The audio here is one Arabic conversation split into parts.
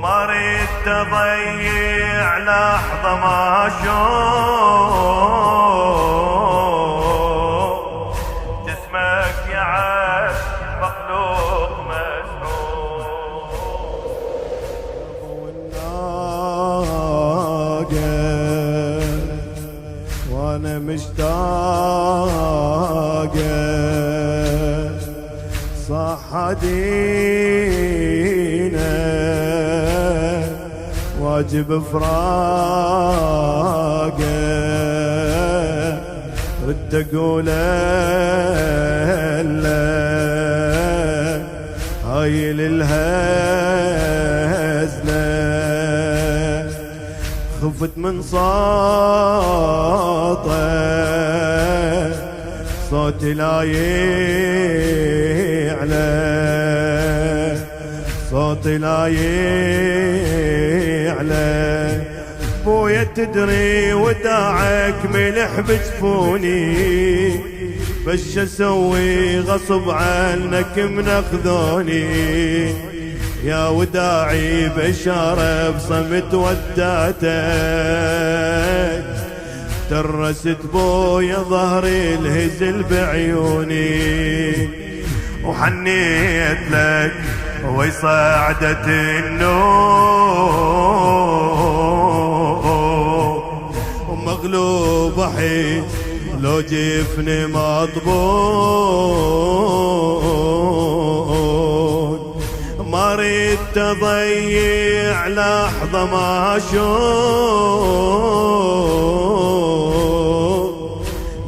ما ريد تضيع لحظة ما اشوف جسمك يا عاد مخلوق مسحوق. والناقة وانا مشتاقة صح دينا واجب فراقه رد اقول هاي للهزله خفت من صوتي لا يعلى صوتي لا يعلى بويا تدري وداعك ملح بجفوني بش اسوي غصب عنك منخذوني يا وداعي بشارة بصمت وداتك ترست بويا ظهري الهزل بعيوني وحنيت لك ويصعدت النوم ومغلوب حين لو جفني مضبوط ما ريد تضيع لحظة ما اشوف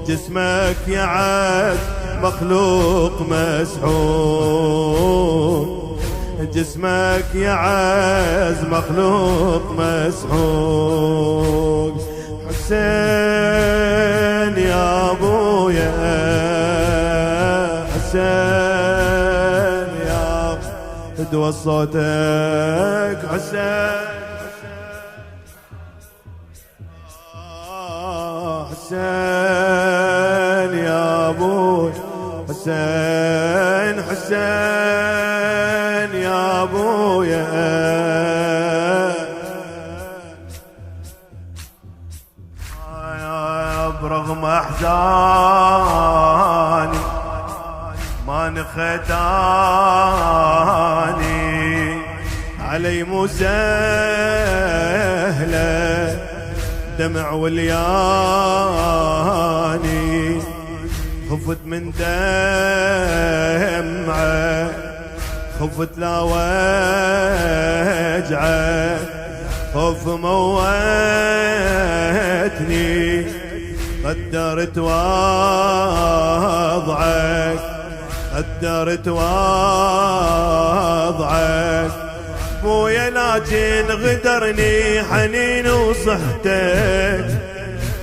جسمك يا عاد مخلوق مسحوق جسمك يا عز مخلوق مسحوق. حسين يا ابويا حسين يا ادوى صوتك حسين حسين يا ابويا حسين حسين يا ابويا برغم احزاني ما نختاني علي مو سهله دمع ولياني خفت من دمعه خفت لا وجعه خوف موتني قدرت وضعك قدرت وضعك بويا لكن غدرني حنين وصحتك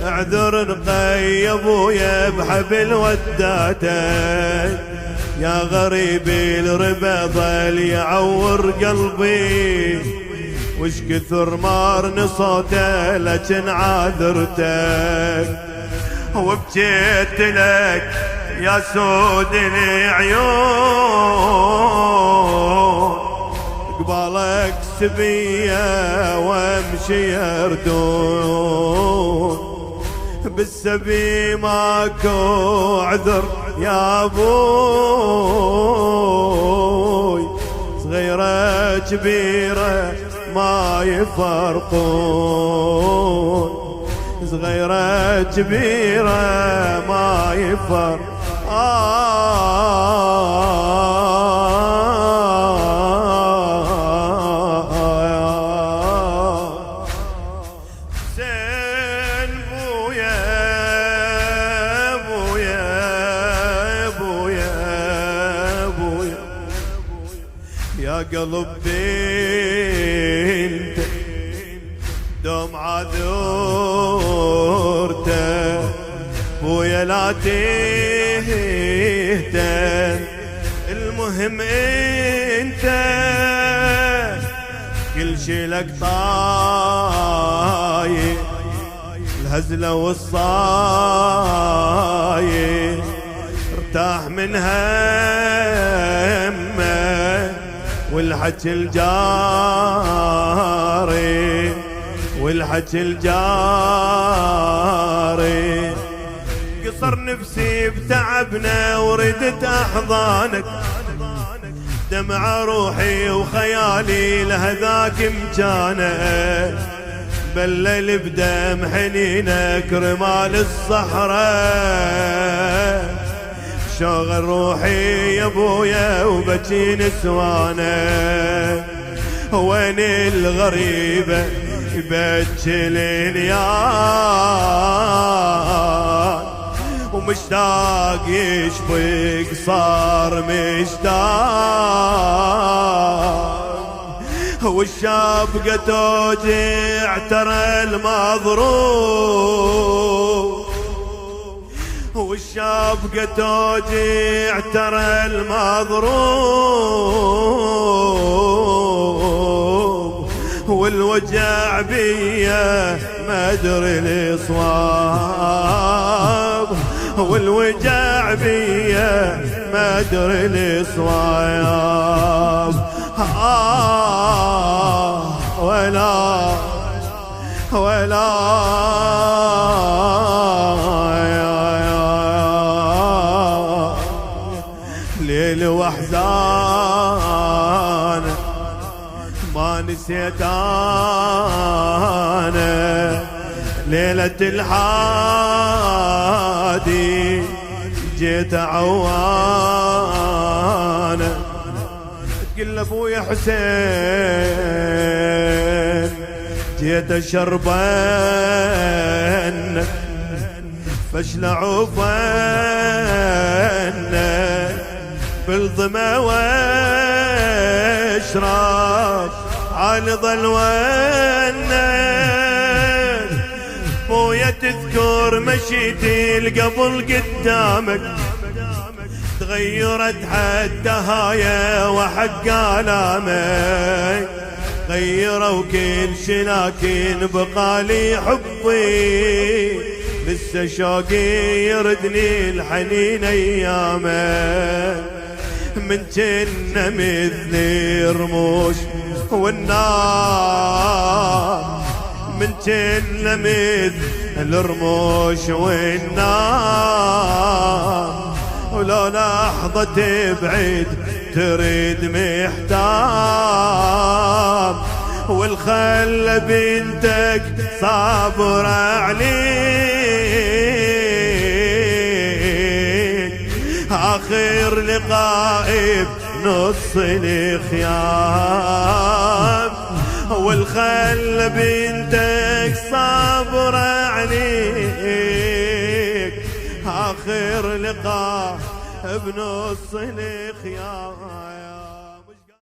اعذر نقي يا بويا بحبل وداتك يا غريبي الربا ظل يعور قلبي وش كثر مارن صوته لكن عاذرتك وبجيت لك يا سود العيون قبالك سبية وامشي يردون بالسبي ماكو عذر يا ابوي صغيرة كبيرة ما يفرقون صغيرة كبيرة ما يفرقون قلب بنت دوم عذورته بويا لا تهتم المهم انت كل شي لك طايق الهزلة والصايق ارتاح من همه والحكي الجاي والحكي الجاري، قصر نفسي بتعبنا وردت أحضانك، دمع روحي وخيالي لهذاك مكانك، بلل بدم حنينك رمال الصحراء، شغل روحي يا ابويا وبكي نسوانك، وين الغريبة يبكي اليان، ومشتاق يشبك صار مشتاق، والشاب توجع ترى المضروب، والشاب توجع ترى المضروب، والوجع بيا ما ادري الاصواب، والوجع بيا ما ادري الاصواب، ولا ليل وحزان ما نسيت انا، ليلة الحادي جيت عوانا، تقول ابويا حسين جيت اشربن فاشلع عوفن بالظما واشرب على ظلونا، بويا تذكر مشيتي القبل قدامك، تغيرت حتى هايا وحق آلامك، غيروا كل شي لكن بقالي حبي، لسه شوقي يردني الحنين ايامك، من جنة مثل رموش والنار، من جنة مثل رموش والنار، ولو لحظة بعيد تريد محتار، والخل بنتك صابر عليك، آخر لقائي بنص الخيام، والخل بنتك صابر عليك، آخر لقاء بنص الخيام.